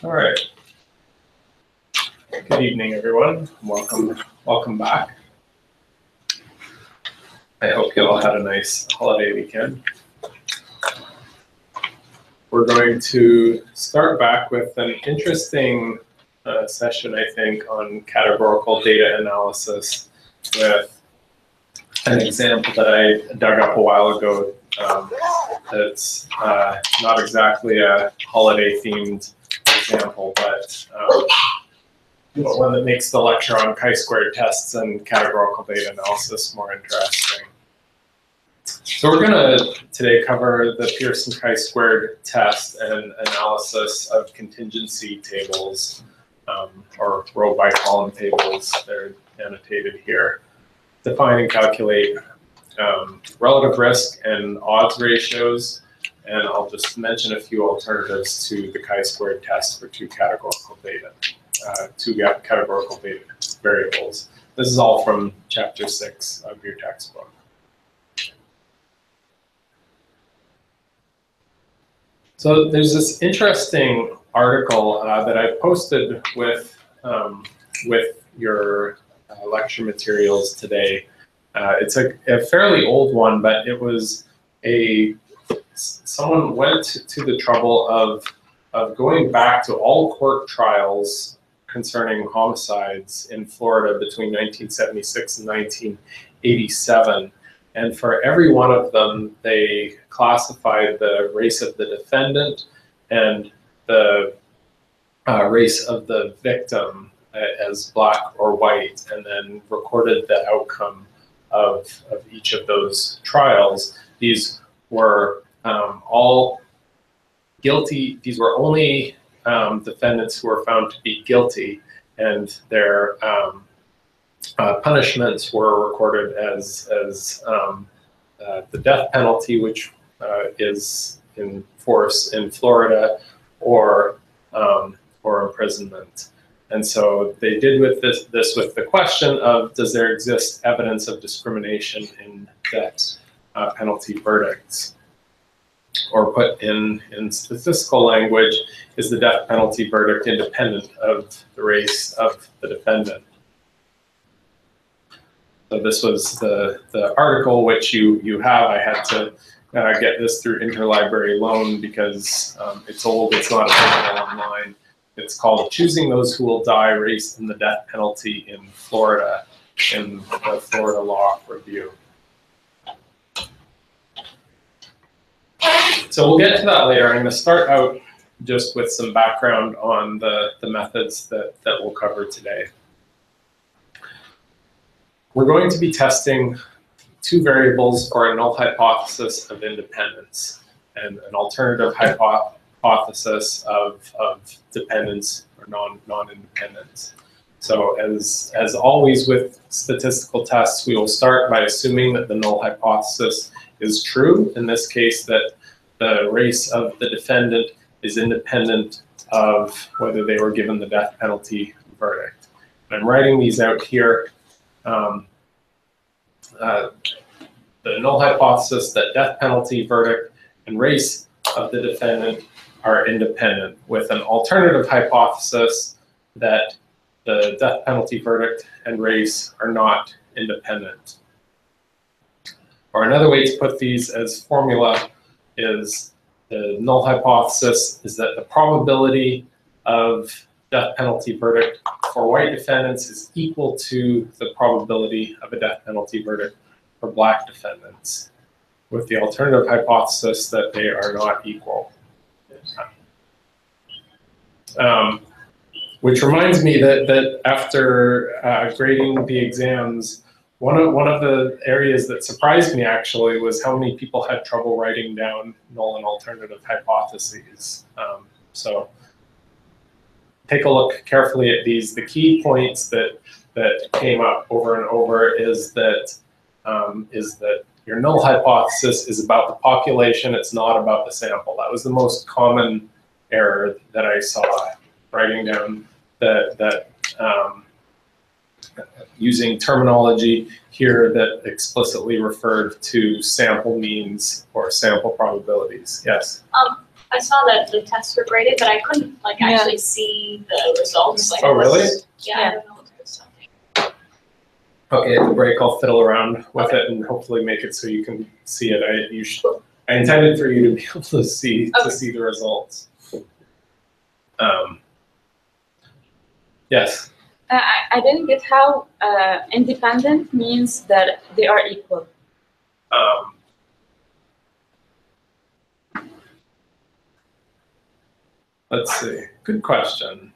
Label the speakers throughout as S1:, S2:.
S1: All right. Good evening, everyone. Welcome back. I hope you all had a nice holiday weekend. We're going to start back with an interesting session, I think, on categorical data analysis with an example that I dug up a while ago. That's not exactly a holiday-themed example, but one that makes the lecture on chi-squared tests and categorical data analysis more interesting. So we're going to today cover the Pearson chi-squared test and analysis of contingency tables, or row by column tables. They're annotated here. Define and calculate relative risk and odds ratios, and I'll just mention a few alternatives to the chi-squared test for two categorical data variables. This is all from chapter 6 of your textbook. So there's this interesting article that I posted with your lecture materials today. It's a fairly old one, but it was someone went to the trouble of going back to all court trials concerning homicides in Florida between 1976 and 1987. And for every one of them, they classified the race of the defendant and the race of the victim as black or white, and then recorded the outcome of each of those trials. These were all guilty. These were only defendants who were found to be guilty, and their punishments were recorded as the death penalty, which is in force in Florida, or imprisonment. And so they did with this with the question of, does there exist evidence of discrimination in death penalty verdicts? Or put in statistical language, is the death penalty verdict independent of the race of the defendant? So this was the article which you have. I had to get this through interlibrary loan because it's old, it's not available online. It's called Choosing Those Who Will Die, Race and the Death Penalty in Florida, in the Florida Law Review. So we'll get to that later. I'm going to start out just with some background on the methods that we'll cover today. We're going to be testing two variables for a null hypothesis of independence and an alternative hypothesis of dependence or non-independence. So as always with statistical tests, we will start by assuming that the null hypothesis is true. In this case, that the race of the defendant is independent of whether they were given the death penalty verdict. And I'm writing these out here. The null hypothesis that death penalty verdict and race of the defendant are independent, with an alternative hypothesis that the death penalty verdict and race are not independent. Or another way to put these as formula is the null hypothesis is that the probability of death penalty verdict for white defendants is equal to the probability of a death penalty verdict for black defendants, with the alternative hypothesis that they are not equal. Which reminds me that after grading the exams, one of the areas that surprised me actually was how many people had trouble writing down null and alternative hypotheses. So take a look carefully at these. The key points that came up over and over is that your null hypothesis is about the population, it's not about the sample. That was the most common error that I saw, writing down that using terminology here that explicitly referred to sample means or sample probabilities. Yes?
S2: I saw that the tests were graded, but I couldn't like actually see the results. Like,
S1: oh, really?
S2: Yeah, I don't know what to do with something.
S1: Okay, at the break, I'll fiddle around with it and hopefully make it so you can see it. I intended for you to be able to see the results. Yes.
S3: I didn't get how independent means that they are equal.
S1: Let's see. Good question.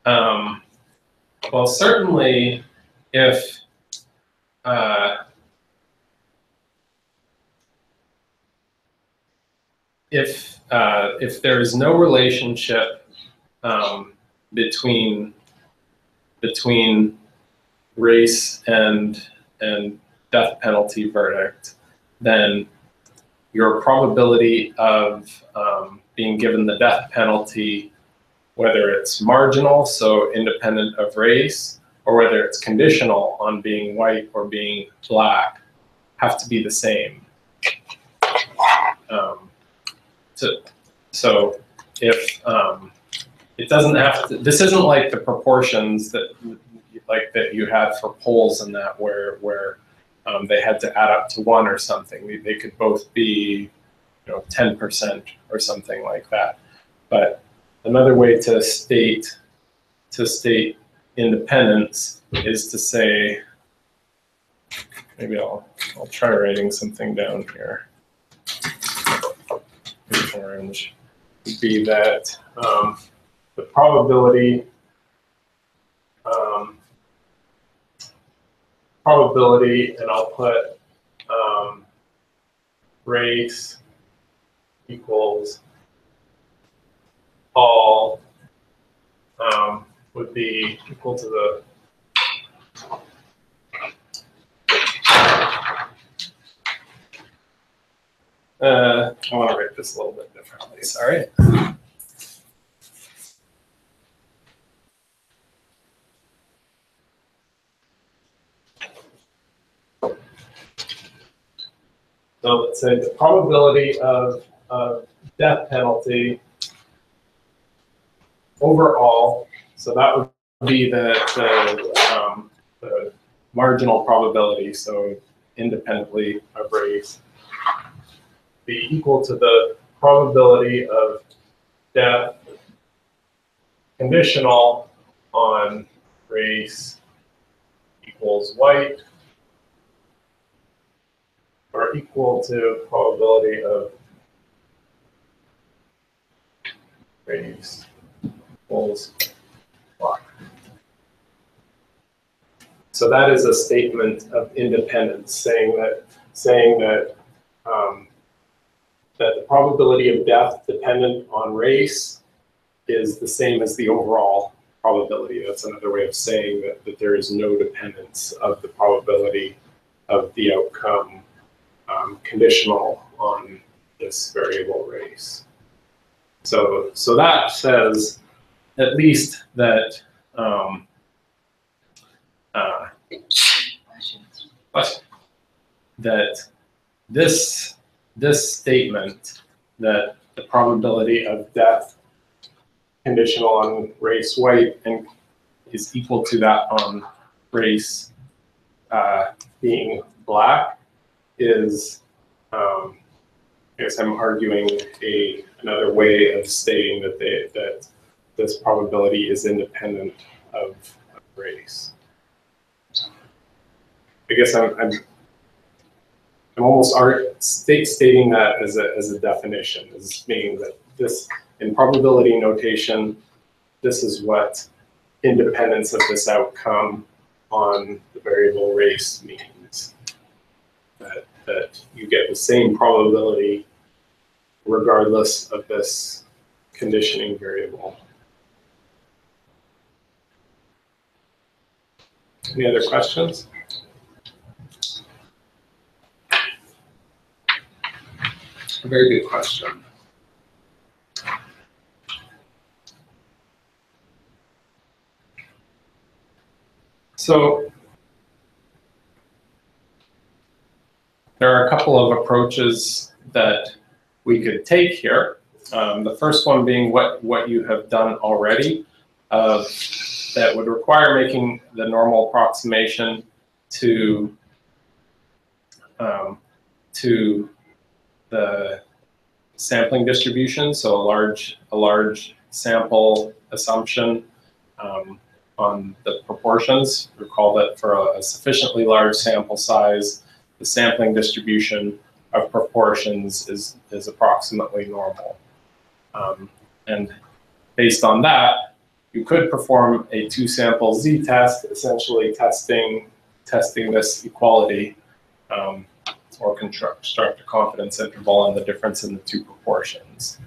S1: Well, certainly, if there is no relationship between race and death penalty verdict, then your probability of being given the death penalty, whether it's marginal, so independent of race, or whether it's conditional on being white or being black, have to be the same. So if it doesn't have to, this isn't like the proportions that you had for polls and that where they had to add up to 1 or something. They could both be, 10% or something like that. But another way to state independence is to say, maybe I'll try writing something down here. In orange would be that the probability and I'll put race equals all would be equal to the I want to write this a little bit differently, sorry. So let's say the probability of death penalty overall, so that would be the marginal probability, so independently of race, be equal to the probability of death conditional on race equals white, or equal to probability of race equals black. So that is a statement of independence, saying that that the probability of death dependent on race is the same as the overall probability. That's another way of saying that there is no dependence of the probability of the outcome conditional on this variable race. So that says at least that that this statement that the probability of death conditional on race white and is equal to that on race being black is, I guess I'm arguing another way of stating that this probability is independent of race. I guess I'm almost stating that as a definition, as meaning that this, in probability notation, this is what independence of this outcome on the variable race means. That you get the same probability regardless of this conditioning variable. Any other questions? A very good question. So there are a couple of approaches that we could take here. The first one being what you have done already, that would require making the normal approximation to the sampling distribution, so a large sample assumption on the proportions. Recall that for a sufficiently large sample size, the sampling distribution of proportions is approximately normal. And based on that, you could perform a two-sample z-test, essentially testing this equality, or construct a confidence interval on the difference in the two proportions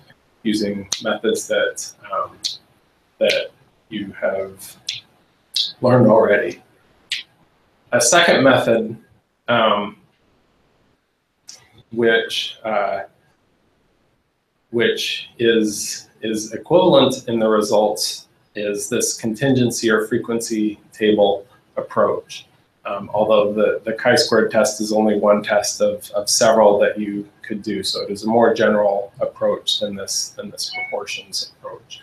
S1: using methods that you have learned already. A second method, which is equivalent in the results, is this contingency or frequency table approach. Although the chi-squared test is only one test of several that you could do, so it is a more general approach than this proportions approach.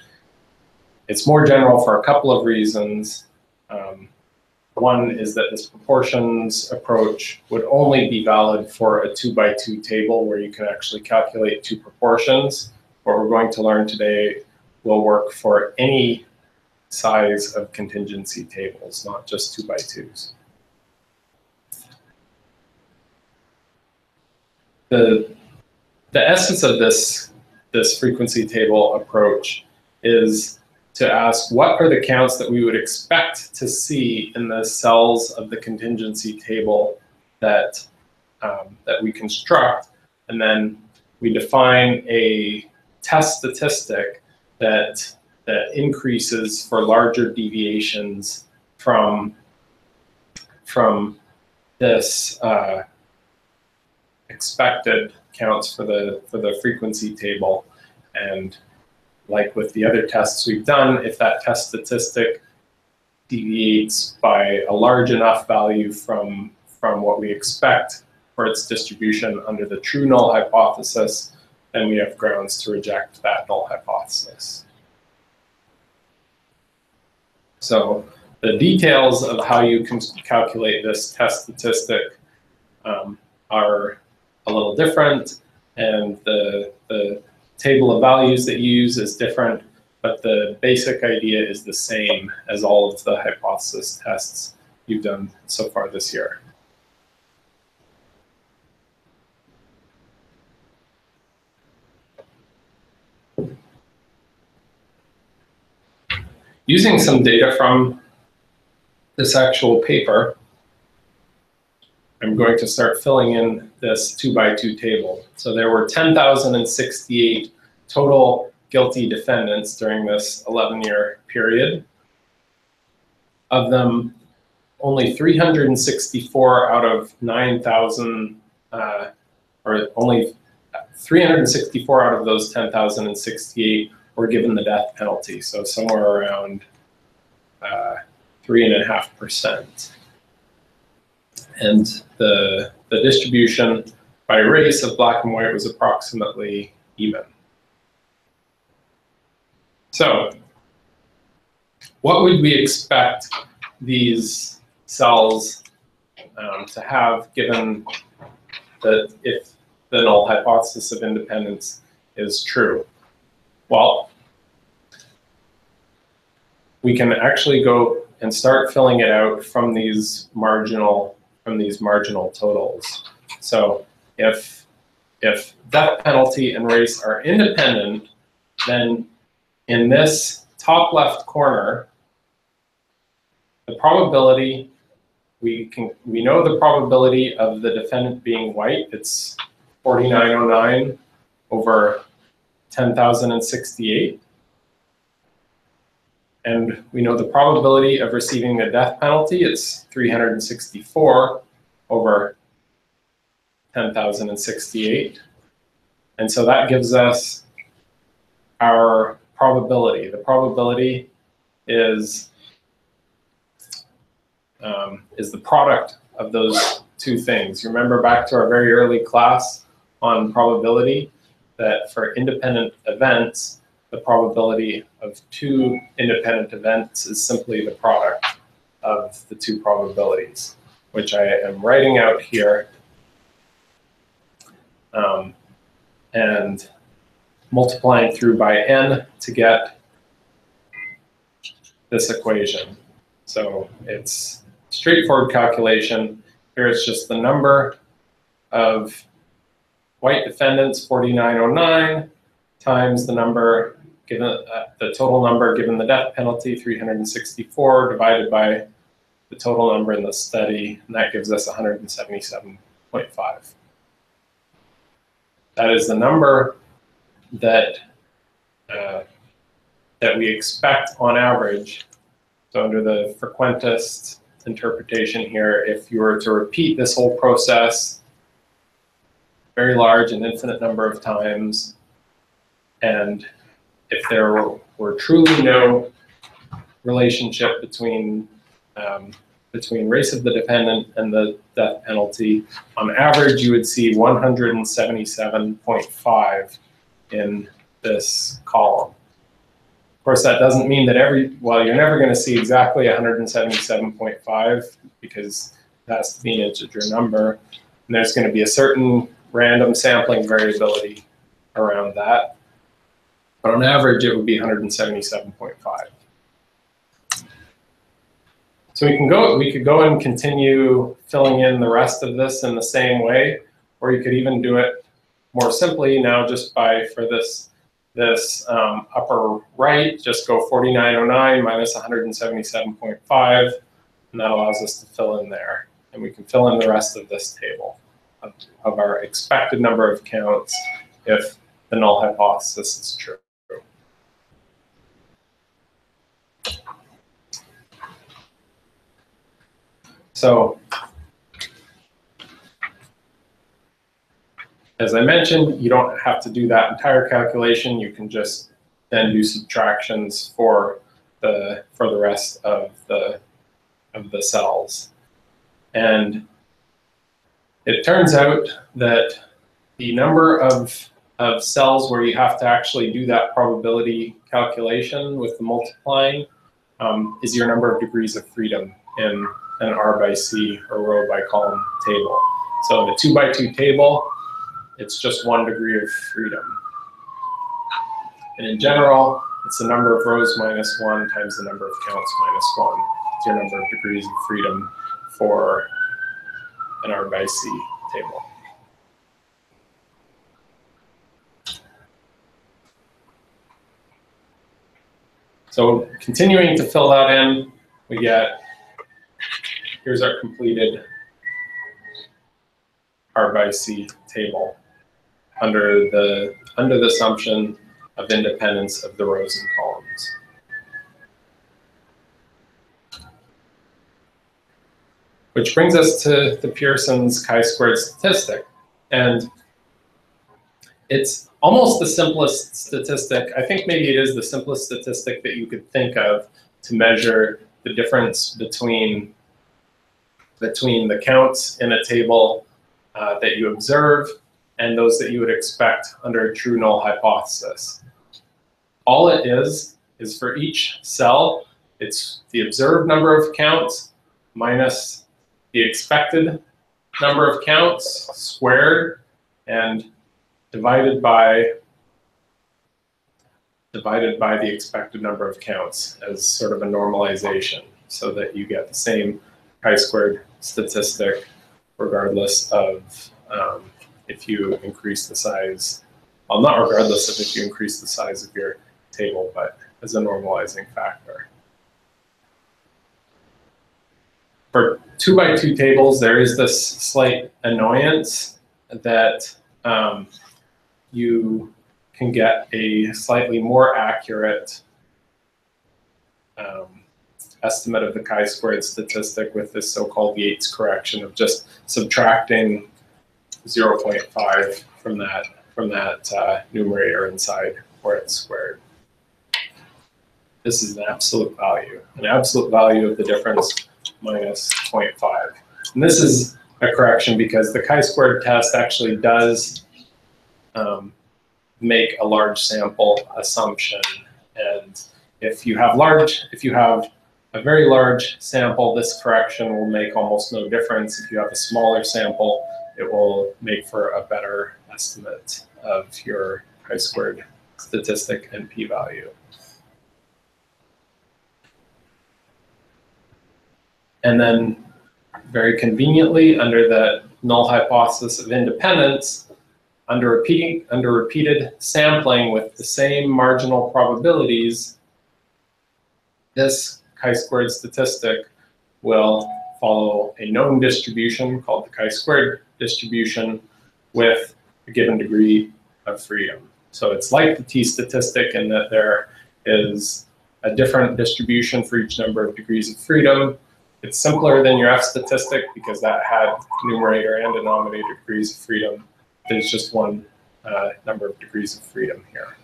S1: It's more general for a couple of reasons. One is that this proportions approach would only be valid for a 2x2 table where you can actually calculate two proportions. What we're going to learn today will work for any size of contingency tables, not just 2x2s. The essence of this frequency table approach is to ask what are the counts that we would expect to see in the cells of the contingency table that we construct, and then we define a test statistic that increases for larger deviations from this expected counts for the frequency table. And like with the other tests we've done, if that test statistic deviates by a large enough value from what we expect for its distribution under the true null hypothesis, then we have grounds to reject that null hypothesis. So the details of how you can calculate this test statistic are a little different, and the table of values that you use is different, but the basic idea is the same as all of the hypothesis tests you've done so far this year. Using some data from this actual paper, I'm going to start filling in this 2x2 table. So there were 10,068 total guilty defendants during this 11-year period. Of them, only 364 out of 9,000, or only 364 out of those 10,068 were given the death penalty, so somewhere around 3.5%. And the distribution by race of black and white was approximately even. So what would we expect these cells to have, given that if the null hypothesis of independence is true? Well, we can actually go and start filling it out from these marginal totals. So if death penalty and race are independent, then in this top left corner, the probability, we know the probability of the defendant being white. It's 4909 over 10,068. And we know the probability of receiving the death penalty, it's 364 over 10,068. And so that gives us our probability. The probability is the product of those two things. Remember back to our very early class on probability, that for independent events, the probability of two independent events is simply the product of the two probabilities, which I am writing out here and multiplying through by n to get this equation. So it's straightforward calculation. Here it's just the number of white defendants, 4909, times the number given, the total number given the death penalty, 364, divided by the total number in the study, and that gives us 177.5. That is the number that that we expect on average. So under the frequentist interpretation here, if you were to repeat this whole process very large and infinite number of times, and if there were truly no relationship between race of the defendant and the death penalty, on average you would see 177.5 in this column. Of course, that doesn't mean that you're never going to see exactly 177.5 because it has to be an integer number, and there's going to be a certain random sampling variability around that. But on average, it would be 177.5. So we could go and continue filling in the rest of this in the same way, or you could even do it more simply now just by, for this upper right, just go 4909 minus 177.5, and that allows us to fill in there. And we can fill in the rest of this table of our expected number of counts if the null hypothesis is true. So, as I mentioned, you don't have to do that entire calculation. You can just then do subtractions for the rest of the cells. And it turns out that the number of cells where you have to actually do that probability calculation with the multiplying is your number of degrees of freedom in an R by C or row by column table. So in a 2 by 2 table, it's just 1 degree of freedom. And in general, it's the number of rows minus 1 times the number of counts minus 1. It's your number of degrees of freedom for an R by C table. So continuing to fill that in, we get, here's our completed R by C table under the assumption of independence of the rows and columns. Which brings us to the Pearson's chi-squared statistic. And it's almost the simplest statistic. I think maybe it is the simplest statistic that you could think of to measure the difference between the counts in a table that you observe and those that you would expect under a true null hypothesis. All it is for each cell, it's the observed number of counts minus the expected number of counts squared and divided by the expected number of counts as sort of a normalization so that you get the same chi-squared statistic regardless of if you increase the size, well, not regardless of if you increase the size of your table, but as a normalizing factor. For 2 by 2 tables, there is this slight annoyance that you can get a slightly more accurate estimate of the chi-squared statistic with this so-called Yates correction of just subtracting 0.5 from that numerator inside where it's squared. This is an absolute value of the difference minus 0.5. And this is a correction because the chi-squared test actually does make a large sample assumption. And if you have a very large sample, this correction will make almost no difference. If you have a smaller sample, it will make for a better estimate of your chi-squared statistic and p-value. And then very conveniently, under the null hypothesis of independence, under repeated sampling with the same marginal probabilities, this chi-squared statistic will follow a known distribution called the chi-squared distribution with a given degree of freedom. So it's like the t-statistic in that there is a different distribution for each number of degrees of freedom. It's simpler than your f-statistic because that had numerator and denominator degrees of freedom. There's just one number of degrees of freedom here.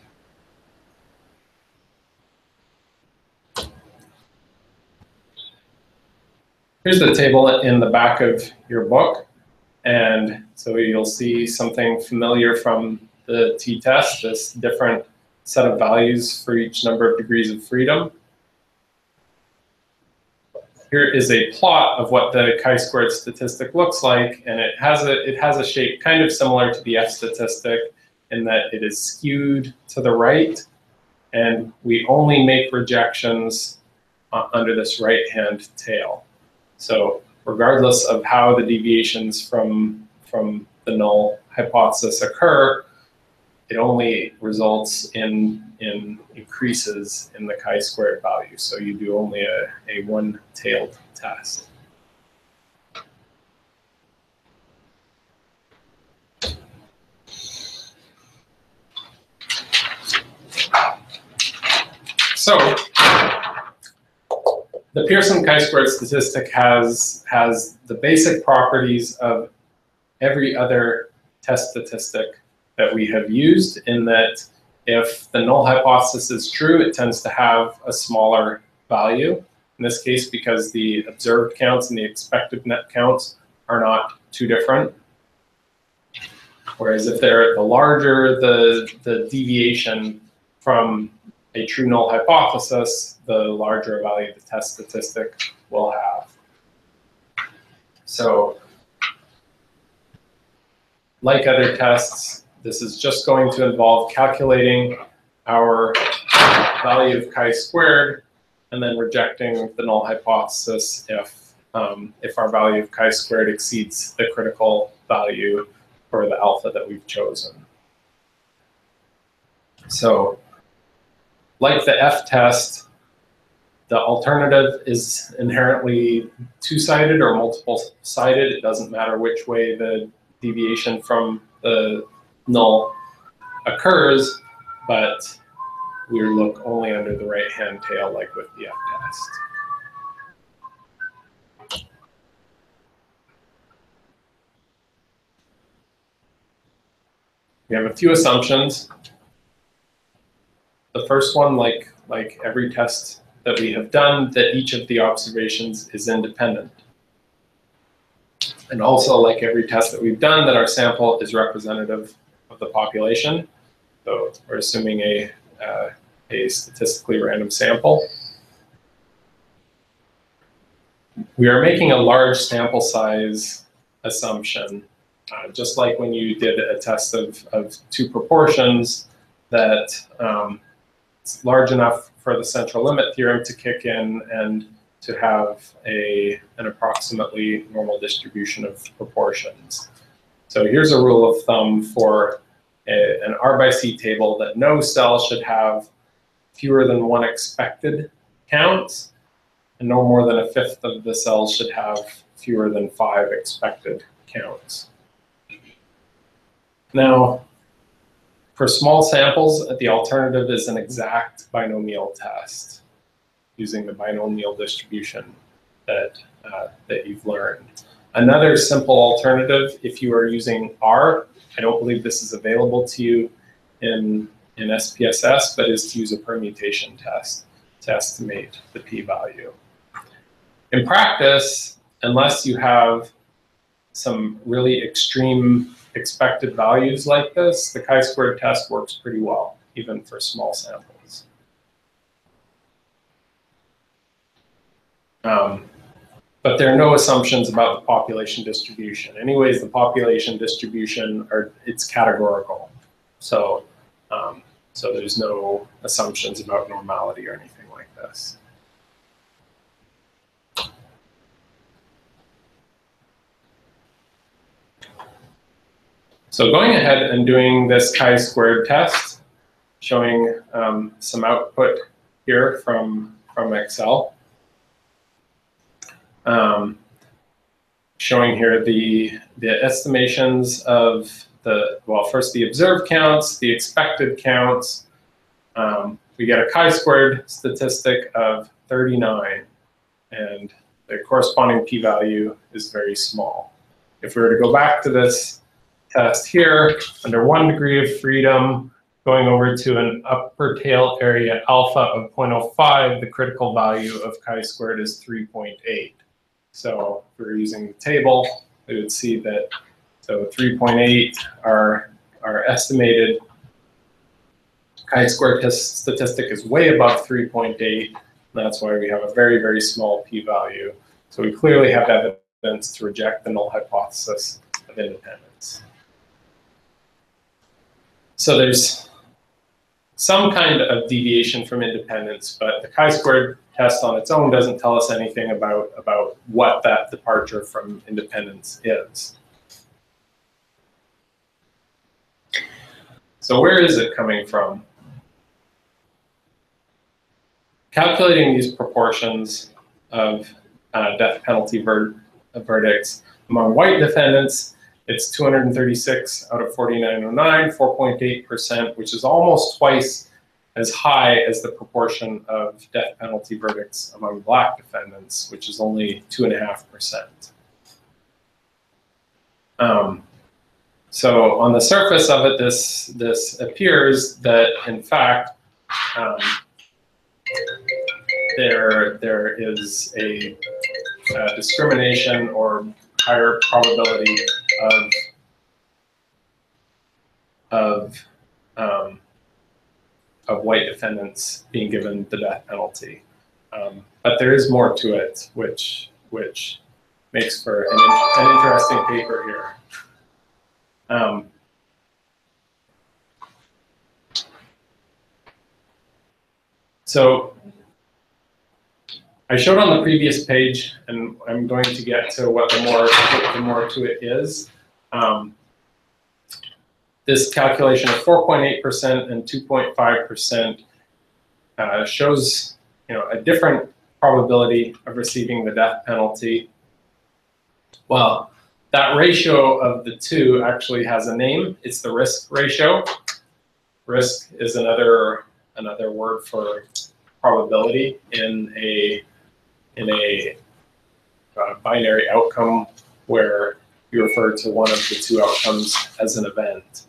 S1: Here's the table in the back of your book. And so you'll see something familiar from the t-test, this different set of values for each number of degrees of freedom. Here is a plot of what the chi-squared statistic looks like, and it has a shape kind of similar to the f-statistic in that it is skewed to the right, and we only make rejections under this right-hand tail. So regardless of how the deviations from the null hypothesis occur, it only results in increases in the chi-squared value. So you do only a one-tailed test. So the Pearson chi-squared statistic has the basic properties of every other test statistic that we have used, in that if the null hypothesis is true, it tends to have a smaller value. In this case, because the observed counts and the expected net counts are not too different. Whereas if they're the larger the deviation from a true null hypothesis, the larger value the test statistic will have. So, like other tests, this is just going to involve calculating our value of chi-squared and then rejecting the null hypothesis if our value of chi-squared exceeds the critical value for the alpha that we've chosen. So, like the f-test, the alternative is inherently two-sided or multiple-sided. It doesn't matter which way the deviation from the null occurs, but we look only under the right-hand tail like with the f-test. We have a few assumptions. The first one, like every test that we have done, that each of the observations is independent. And also, like every test that we've done, that our sample is representative of the population. So we're assuming a statistically random sample. We are making a large sample size assumption, just like when you did a test of two proportions, that it's large enough for the central limit theorem to kick in and to have an approximately normal distribution of proportions. So here's a rule of thumb for an R by C table, that no cell should have fewer than one expected count, and no more than a fifth of the cells should have fewer than 5 expected counts. Now, for small samples, the alternative is an exact binomial test using the binomial distribution that you've learned. Another simple alternative, if you are using R, I don't believe this is available to you in SPSS, but is to use a permutation test to estimate the p-value. In practice, unless you have some really extreme expected values like this, the chi-squared test works pretty well, even for small samples. But there are no assumptions about the population distribution. Anyways, the population distribution, it's categorical. So, so there's no assumptions about normality or anything like this. So going ahead and doing this chi-squared test, showing some output here from Excel. Showing here the estimations of first the observed counts, the expected counts. We get a chi-squared statistic of 39, and the corresponding p-value is very small. If we were to go back to this test here, under 1 degree of freedom, going over to an upper tail area alpha of 0.05, the critical value of chi-squared is 3.8. So if we were using the table, we would see that, so 3.8, our estimated chi-squared statistic is way above 3.8. That's why we have a very, very small p-value. So we clearly have evidence to reject the null hypothesis of independence. So there's some kind of deviation from independence, but the chi-squared test on its own doesn't tell us anything about what that departure from independence is. So where is it coming from? Calculating these proportions of death penalty verdicts among white defendants, it's 236 out of 4909, 4.8%, which is almost twice as high as the proportion of death penalty verdicts among black defendants, which is only 2.5%. So on the surface of it, this appears that, in fact, there is a discrimination or higher probability of white defendants being given the death penalty. But there is more to it, which makes for an interesting paper here. So I showed on the previous page, and I'm going to get to what the more to it is. This calculation of 4.8% and 2.5% shows, a different probability of receiving the death penalty. Well, that ratio of the two actually has a name. It's the risk ratio. Risk is another word for probability in a binary outcome where you refer to one of the two outcomes as an event.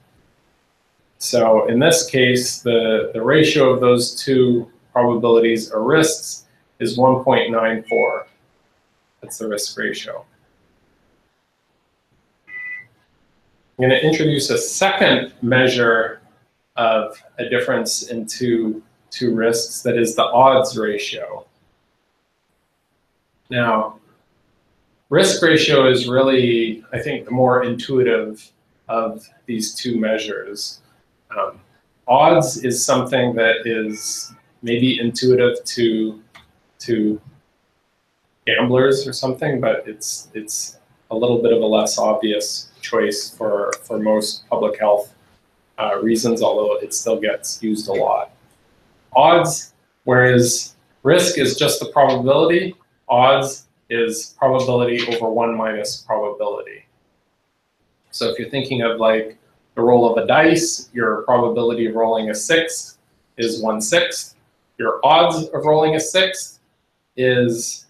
S1: So in this case, the ratio of those two probabilities or risks is 1.94. That's the risk ratio. I'm going to introduce a second measure of a difference in two risks, that is the odds ratio. Now, risk ratio is really, I think, the more intuitive of these two measures. Odds is something that is maybe intuitive to gamblers or something, but it's a little bit of a less obvious choice for most public health reasons, although it still gets used a lot. Odds, whereas risk is just the probability, odds is probability over 1 minus probability. So if you're thinking of like the roll of a dice, your probability of rolling a 6 is 1/6. Your odds of rolling a 6 is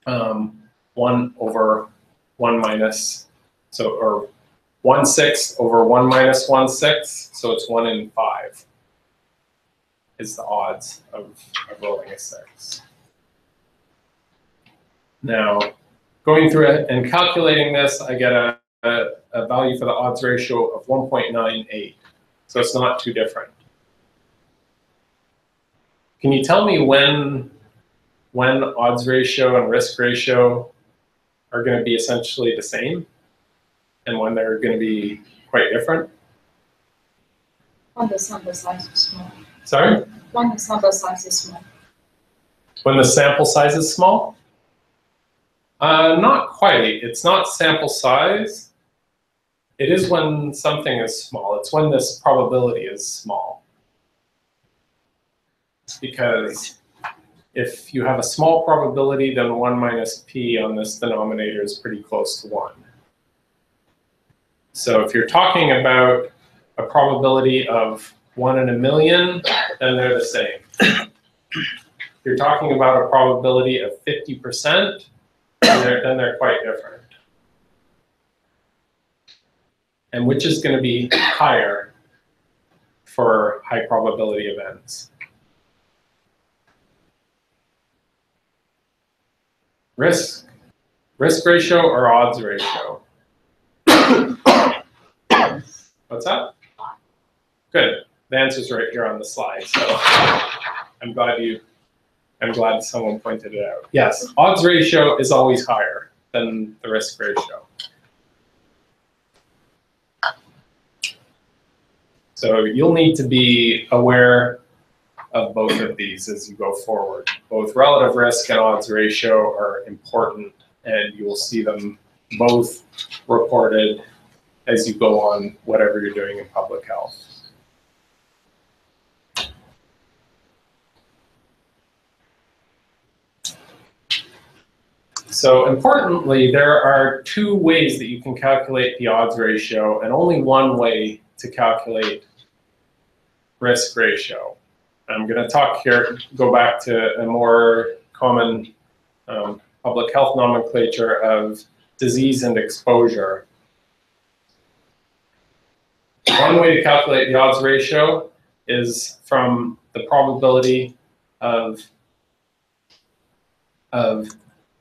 S1: 1 over 1 minus, or 1/6 over 1 minus 1/6, so it's 1 in 5 is the odds of rolling a 6. Now, going through it and calculating this, I get a a value for the odds ratio of 1.98. So it's not too different. Can you tell me when odds ratio and risk ratio are going to be essentially the same and when they're going to be quite different?
S3: When the sample size is small.
S1: Sorry?
S3: When the sample size is small.
S1: When the sample size is small? Not quite. It's not sample size. It is when something is small. It's when this probability is small. Because if you have a small probability, then 1 minus p on this denominator is pretty close to 1. So if you're talking about a probability of 1 in a million, then they're the same. If you're talking about a probability of 50%, then they're quite different. And which is going to be higher for high probability events? Risk ratio or odds ratio? What's that? Good. The answer's right here on the slide. So I'm glad someone pointed it out. Yes, odds ratio is always higher than the risk ratio. So you'll need to be aware of both of these as you go forward. Both relative risk and odds ratio are important, and you will see them both reported as you go on whatever you're doing in public health. So importantly, there are 2 ways that you can calculate the odds ratio, and only 1 way to calculate risk ratio. I'm going to talk here, go back to a more common public health nomenclature of disease and exposure. One way to calculate the odds ratio is from the probability of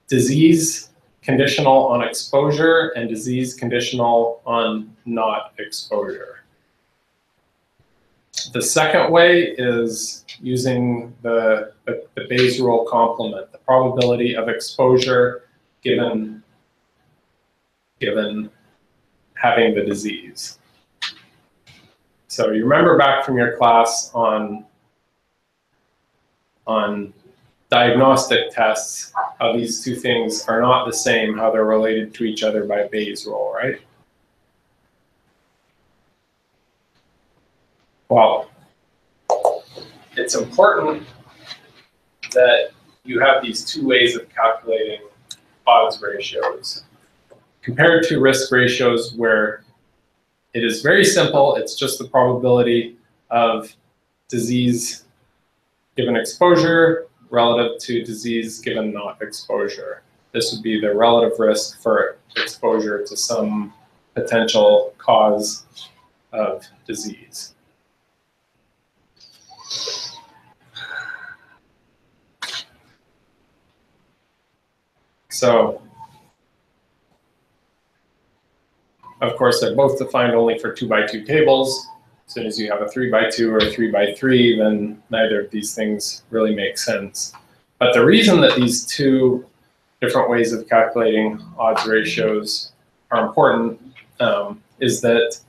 S1: disease conditional on exposure and disease conditional on not exposure. The second way is using the Bayes rule complement, the probability of exposure given having the disease. So you remember back from your class on diagnostic tests, how these 2 things are not the same, how they're related to each other by Bayes rule, right? Well, it's important that you have these 2 ways of calculating odds ratios compared to risk ratios where it is very simple. It's just the probability of disease given exposure relative to disease given not exposure. This would be the relative risk for exposure to some potential cause of disease. So, of course, they're both defined only for 2x2 tables. As soon as you have a 3x2 or a 3x3, then neither of these things really make sense. But the reason that these 2 different ways of calculating odds ratios are important is that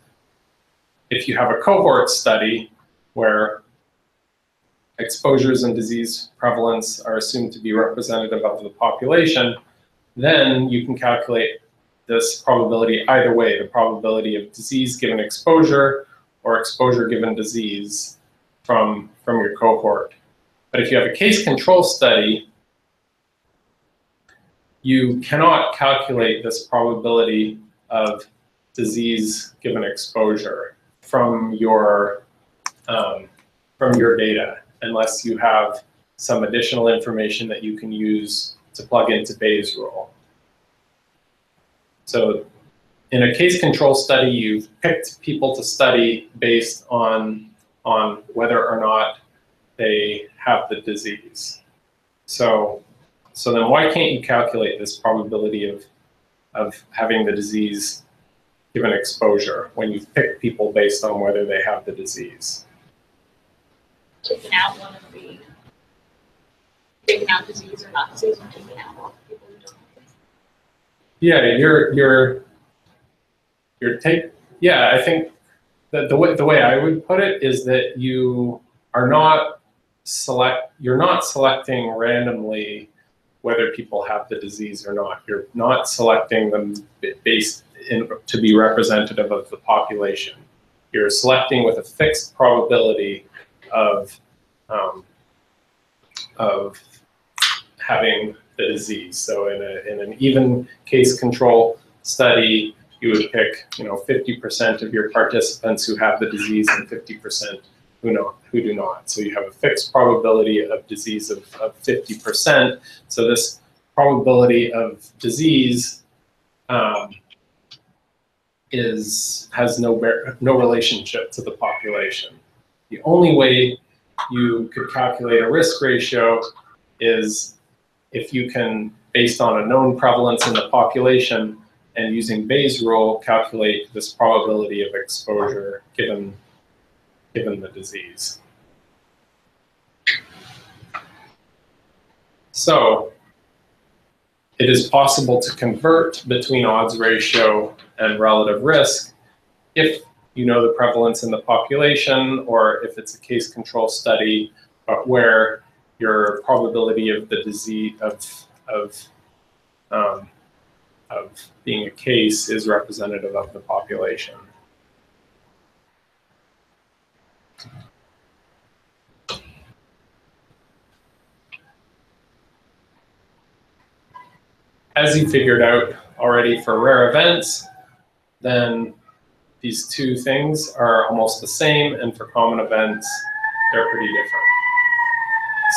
S1: if you have a cohort study where exposures and disease prevalence are assumed to be representative of the population, then you can calculate this probability either way, the probability of disease given exposure or exposure given disease from your cohort. But if you have a case control study, you cannot calculate this probability of disease given exposure from your data unless you have some additional information that you can use to plug into Bayes rule. So in a case control study, you've picked people to study based on whether or not they have the disease. So then why can't you calculate this probability of having the disease given exposure when you pick people based on whether they have the disease.
S2: Taking out one of the, taking out disease or not disease, and taking out all the people who don't have disease.
S1: Yeah, yeah, I think that the way I would put it is that you are not you're not selecting randomly whether people have the disease or not. You're not selecting them based to be representative of the population. You're selecting with a fixed probability of having the disease. So in an even case control study, you would pick 50% of your participants who have the disease and 50% who do not. So you have a fixed probability of disease of 50%. So this probability of disease has no relationship to the population. The only way you could calculate a risk ratio is if you can, based on a known prevalence in the population and using Bayes' rule, calculate this probability of exposure given the disease. So it is possible to convert between odds ratio and relative risk if you know the prevalence in the population, or if it's a case control study where your probability of the disease of being a case is representative of the population. As you figured out already for rare events, then these two things are almost the same, and for common events, they're pretty different.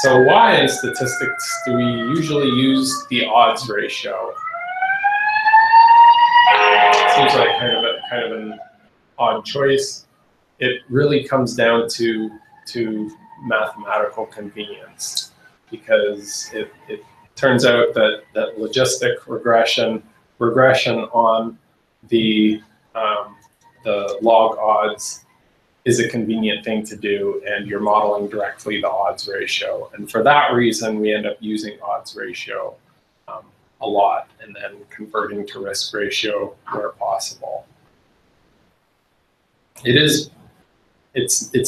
S1: So why in statistics do we usually use the odds ratio? Seems like kind of an odd choice. It really comes down to mathematical convenience, because it turns out that logistic regression on the log odds is a convenient thing to do, and you're modeling directly the odds ratio. And for that reason, we end up using odds ratio a lot, and then converting to risk ratio where possible. It's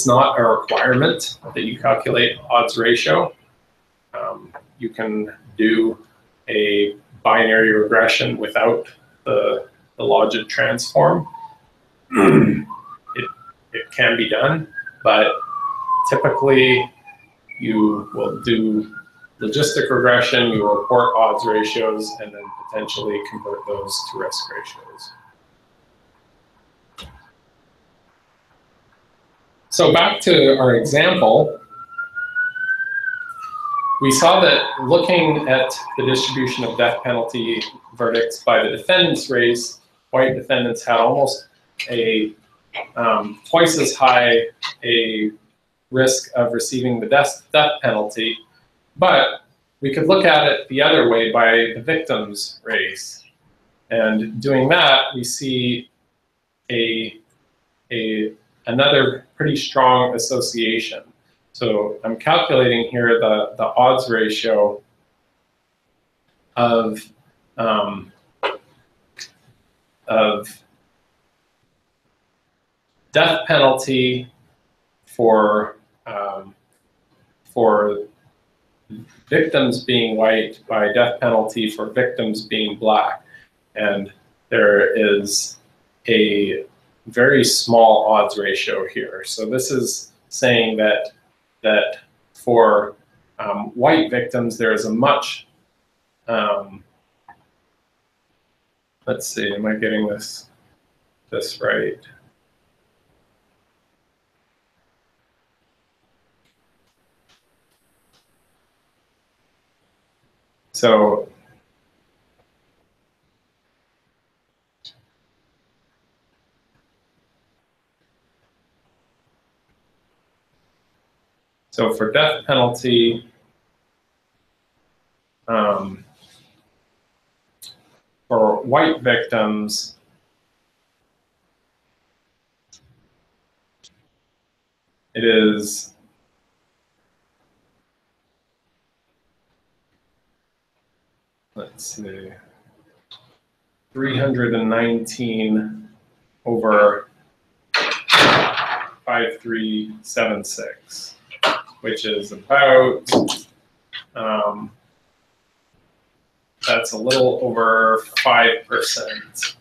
S1: not a requirement that you calculate odds ratio. You can do a binary regression without the logit transform. It can be done, but typically you will do logistic regression, you will report odds ratios, and then potentially convert those to risk ratios. So back to our example, we saw that looking at the distribution of death penalty verdicts by the defendant's race, white defendants had almost a twice as high a risk of receiving the death penalty, but we could look at it the other way by the victim's race. And doing that, we see another pretty strong association. So I'm calculating here the odds ratio of death penalty for victims being white by death penalty for victims being black. And there is a very small odds ratio here. So this is saying that for white victims, there is a much, let's see, am I getting this right? So for death penalty, for white victims, it is let's see, 319 over 5376, which is about, that's a little over 5%.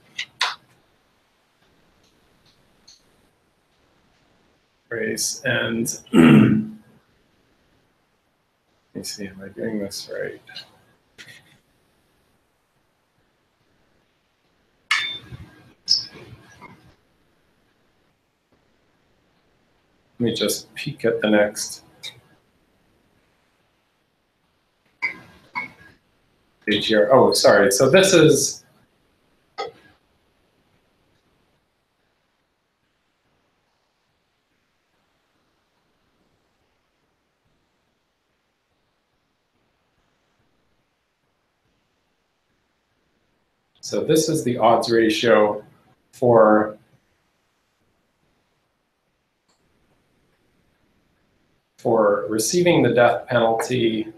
S1: Race, and let me see, am I doing this right? Let me just peek at the next page here. Oh, sorry. So this is the odds ratio for receiving the death penalty.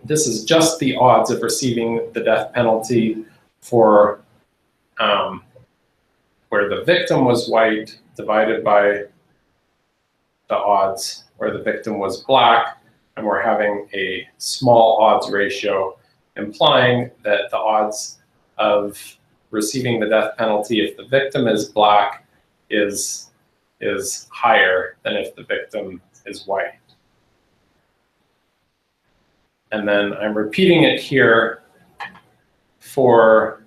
S1: This is just the odds of receiving the death penalty for where the victim was white divided by the odds where the victim was black, and we're having a small odds ratio, implying that the odds of receiving the death penalty if the victim is black is higher than if the victim is white. And then I'm repeating it here for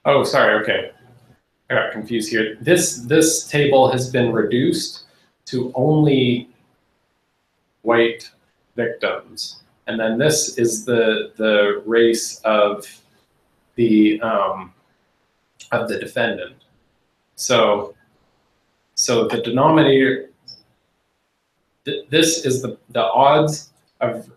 S1: oh, sorry, okay. I got confused here. This table has been reduced to only white victims. And then this is the race of the defendant. So the denominator, this is the odds of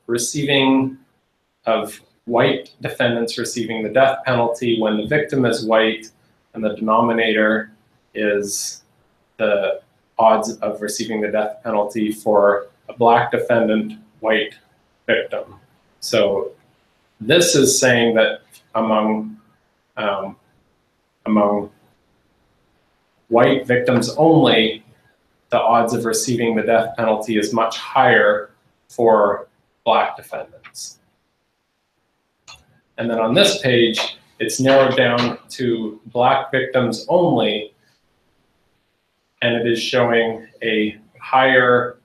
S1: white defendants receiving the death penalty when the victim is white, and the denominator is the odds of receiving the death penalty for a black defendant, white victim. So this is saying that among white victims only, the odds of receiving the death penalty is much higher for black defendants. And then on this page, it's narrowed down to black victims only, and it is showing a higher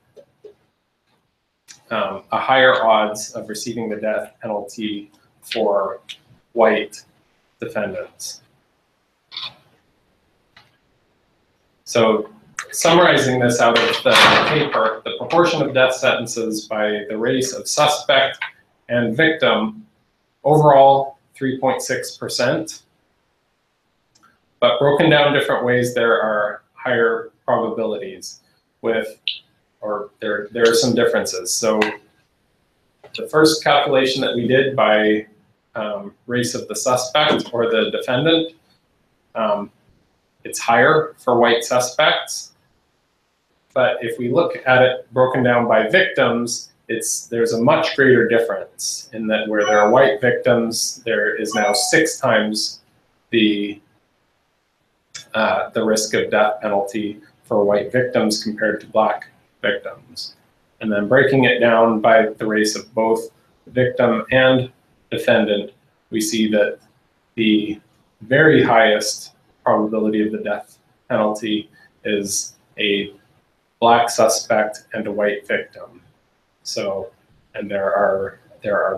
S1: odds of receiving the death penalty for white defendants. So summarizing this out of the paper, the proportion of death sentences by the race of suspect and victim, overall 3.6%, but broken down different ways, there are higher probabilities there are some differences. So the first calculation that we did by race of the suspect or the defendant, it's higher for white suspects. But if we look at it broken down by victims, there's a much greater difference in that where there are white victims, there is now 6 times the risk of death penalty for white victims compared to black victims. And then breaking it down by the race of both victim and defendant, we see that the very highest probability of the death penalty is a black suspect and a white victim. So, and there are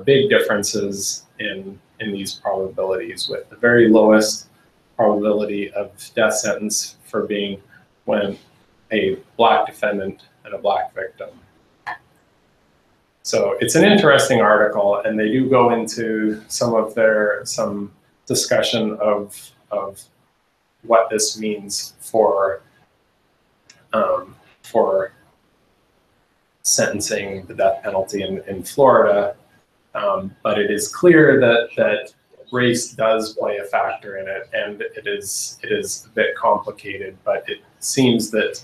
S1: big differences in these probabilities, with the very lowest probability of death sentence for being when a black defendant and a black victim. So it's an interesting article, and they do go into some discussion of what this means for for sentencing the death penalty in Florida, but it is clear that race does play a factor in it, and it is a bit complicated. But it seems that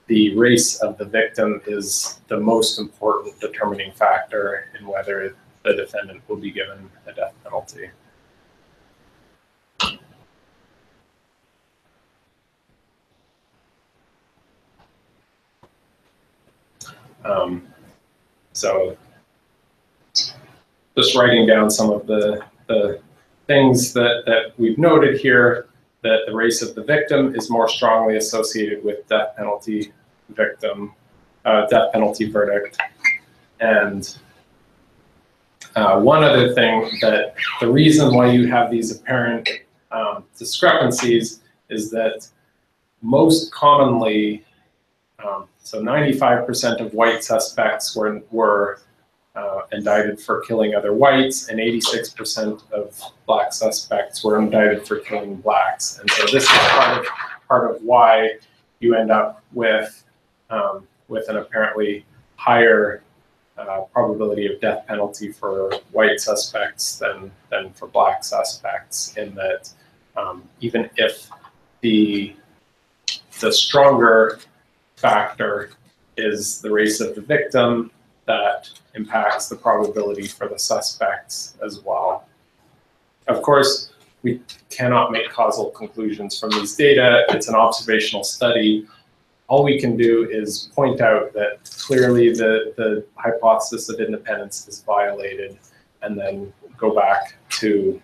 S1: the race of the victim is the most important determining factor in whether the defendant will be given a death penalty. So just writing down some of the things that we've noted here, that the race of the victim is more strongly associated with death penalty verdict. And one other thing, that the reason why you have these apparent discrepancies is that most commonly, so 95% of white suspects were indicted for killing other whites, and 86% of black suspects were indicted for killing blacks. And so this is part of why you end up with an apparently higher probability of death penalty for white suspects than for black suspects, in that even if the stronger factor is the race of the victim, that impacts the probability for the suspects as well. Of course, we cannot make causal conclusions from these data. It's an observational study. All we can do is point out that clearly the hypothesis of independence is violated, and then go back to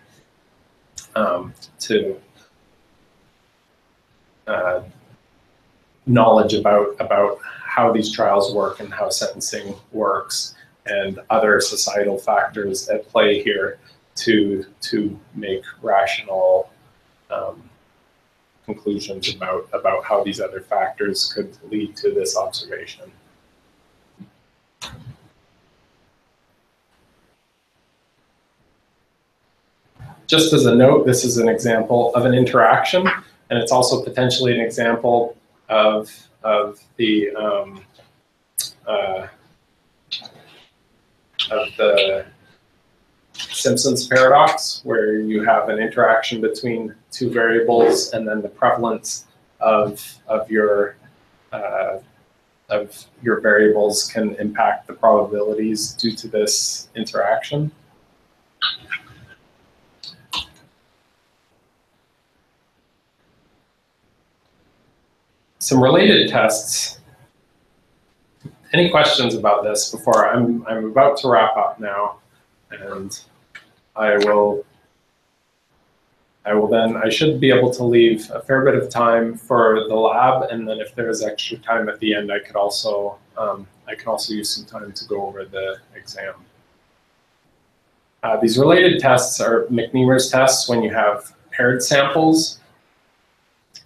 S1: knowledge about how these trials work and how sentencing works, and other societal factors at play here to make rational conclusions about how these other factors could lead to this observation. Just as a note, this is an example of an interaction, and it's also potentially an example of the Simpson's paradox, where you have an interaction between two variables, and then the prevalence of your variables can impact the probabilities due to this interaction. Some related tests. Any questions about this before I'm about to wrap up now, and I should be able to leave a fair bit of time for the lab, and then if there's extra time at the end, I can also use some time to go over the exam. These related tests are McNemer's tests when you have paired samples,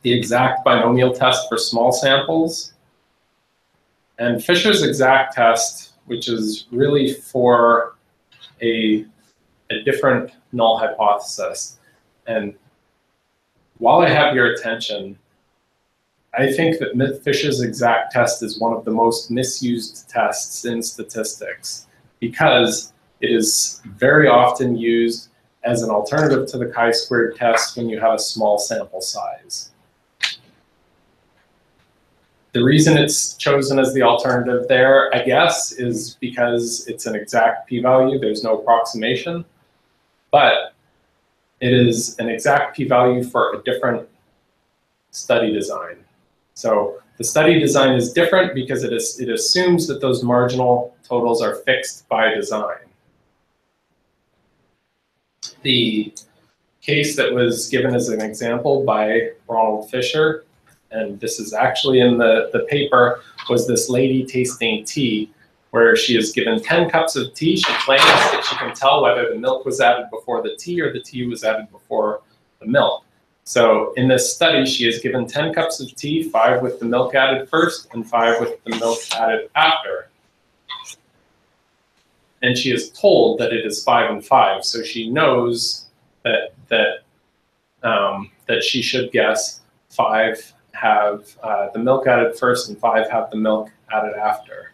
S1: the exact binomial test for small samples, and Fisher's exact test, which is really for a different null hypothesis. And while I have your attention, I think that Fisher's exact test is one of the most misused tests in statistics, because it is very often used as an alternative to the chi-squared test when you have a small sample size. The reason it's chosen as the alternative there, I guess, is because it's an exact p-value. There's no approximation, but it is an exact p-value for a different study design. So the study design is different because it assumes that those marginal totals are fixed by design. The case that was given as an example by Ronald Fisher, and this is actually in the paper, was this lady tasting tea, where she is given 10 cups of tea. She claims that she can tell whether the milk was added before the tea or the tea was added before the milk. So in this study, she is given 10 cups of tea, 5 with the milk added first and 5 with the milk added after. And she is told that it is 5 and 5, so she knows that she should guess 5 have the milk added first and 5 have the milk added after.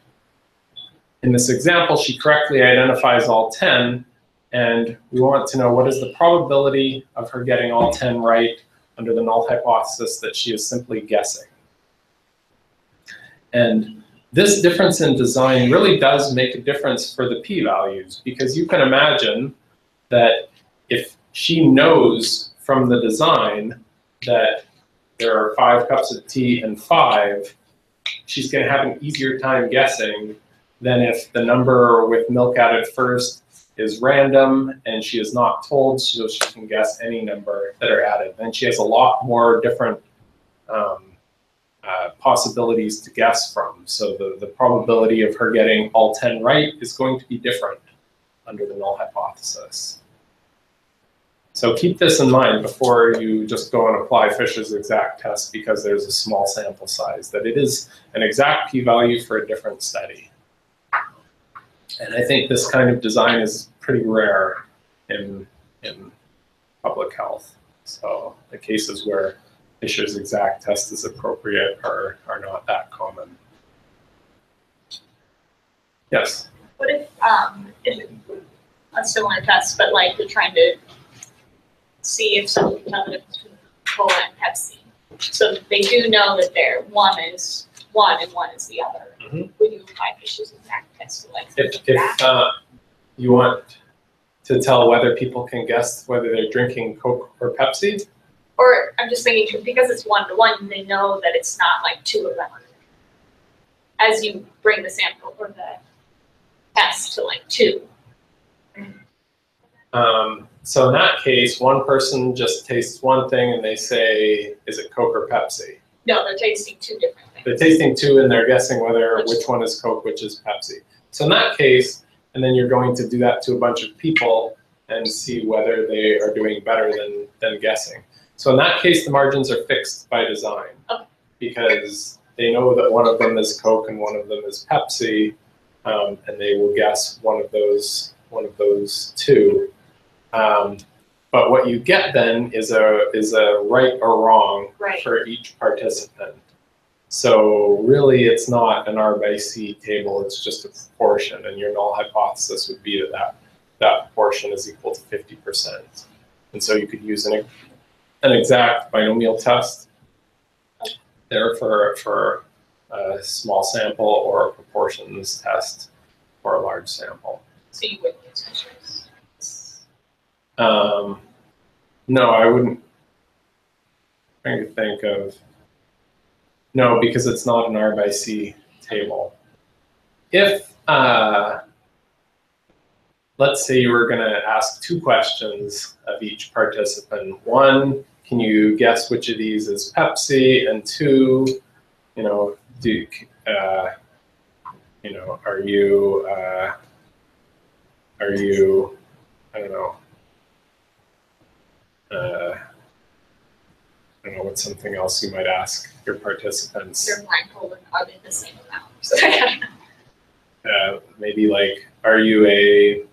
S1: In this example, she correctly identifies all 10, and we want to know what is the probability of her getting all 10 right under the null hypothesis that she is simply guessing. And this difference in design really does make a difference for the p-values, because you can imagine that if she knows from the design that there are 5 cups of tea and 5, she's going to have an easier time guessing than if the number with milk added first is random and she is not told, so she can guess any number that are added. Then she has a lot more different possibilities to guess from. So the probability of her getting all 10 right is going to be different under the null hypothesis. So keep this in mind before you just go and apply Fisher's exact test, because there's a small sample size, that it is an exact p-value for a different study. And I think this kind of design is pretty rare in public health. So the cases where Fisher's exact test is appropriate are not that common. Yes?
S2: What if a similar test, but like you're trying to see if someone can tell the difference between Cola and Pepsi. So they do know that one is one and one is the other.
S1: Mm-hmm.
S2: Would you apply Fisher's exact test to like
S1: If you want to tell whether people can guess whether they're drinking Coke or Pepsi?
S2: Or I'm just thinking, because it's 1-to-1, they know that it's not like 2 of them. As you bring the sample or the test to like 2.
S1: So in that case, one person just tastes one thing and they say, is it Coke or Pepsi?
S2: No, they're tasting 2 different things.
S1: They're tasting 2 and they're guessing which one is Coke, which is Pepsi. So in that case, and then you're going to do that to a bunch of people and see whether they are doing better than guessing. So in that case, the margins are fixed by design, because they know that one of them is Coke and one of them is Pepsi, and they will guess one of those 2. But what you get then is a right or wrong for each participant. So really, it's not an R by C table; it's just a proportion, and your null hypothesis would be that proportion is equal to 50%. And so you could use an exact binomial test there for a small sample, or a proportions test for a large sample.
S2: So you wouldn't use Fisher's?
S1: No, I wouldn't. I'm trying to think of. No, because it's not an R by C table. If, let's say you were going to ask 2 questions of each participant. 1, can you guess which of these is Pepsi? And 2, are you, I don't know, I don't know, what's something else you might ask your participants?
S2: They're blindfolded, are they the same amount?
S1: Maybe like, are you a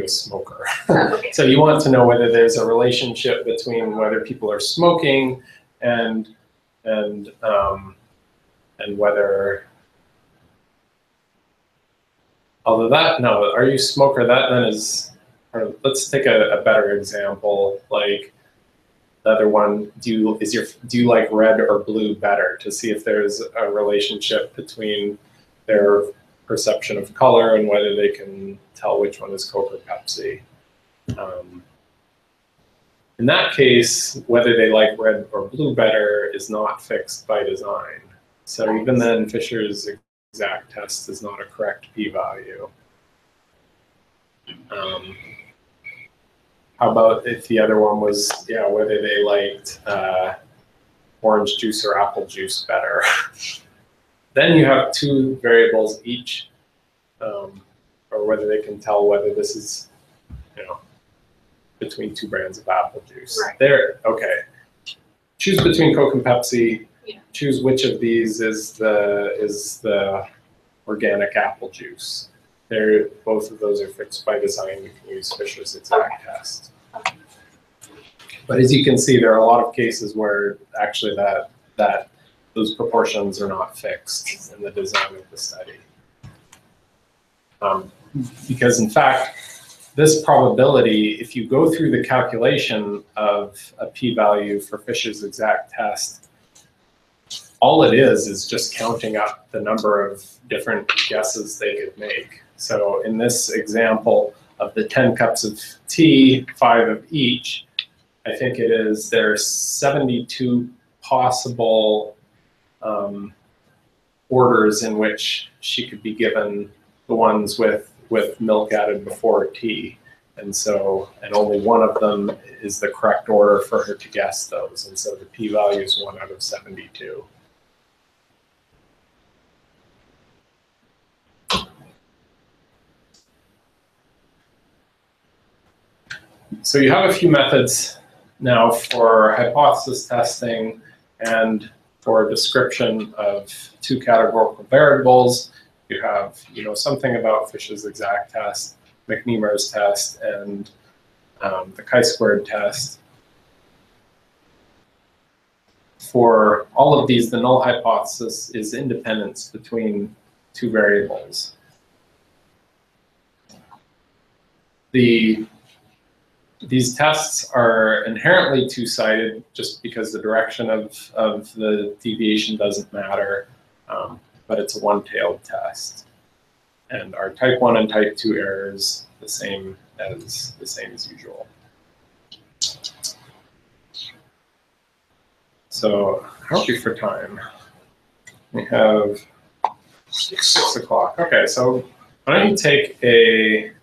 S1: smoker?
S2: Okay.
S1: So you want to know whether there's a relationship between whether people are smoking and whether, although that, no, are you a smoker? That then is, let's take a better example, like the other one, do you like red or blue better, to see if there's a relationship between their perception of color and whether they can tell which one is Coke or Pepsi. In that case, whether they like red or blue better is not fixed by design. So even then, Fisher's exact test is not a correct p-value. How about if the other one was, whether they liked orange juice or apple juice better? Then you have 2 variables each, or whether they can tell whether this is, between 2 brands of apple juice.
S2: Right.
S1: There, okay. Choose between Coke and Pepsi.
S2: Yeah.
S1: Choose which of these is the organic apple juice. Both of those are fixed by design. You can use Fisher's exact test. But as you can see, there are a lot of cases where actually those proportions are not fixed in the design of the study. Because in fact, this probability, if you go through the calculation of a p-value for Fish's exact test, all it is just counting up the number of different guesses they could make. So in this example of the 10 cups of tea, 5 of each, I think it is, there's 72 possible orders in which she could be given the ones with milk added before tea. And so, and only one of them is the correct order for her to guess those. And so the p-value is 1 out of 72. So you have a few methods now for hypothesis testing and for description of 2 categorical variables. You have, something about Fish's exact test, McNemar's test, and the Chisquared test. For all of these, the null hypothesis is independence between 2 variables. These tests are inherently two-sided just because the direction of the deviation doesn't matter, but it's a one-tailed test. And our type 1 and type 2 errors the same as usual. So how are we for time? We have 6 o'clock. Okay, so why don't you take a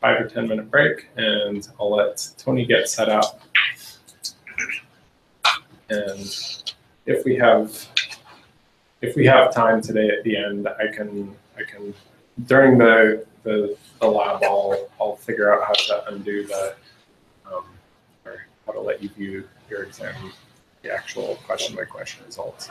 S1: 5 or 10 minute break, and I'll let Tony get set up. And if we have time today at the end, I can during the lab I'll figure out how to undo or how to let you view your exam, the actual question by question results.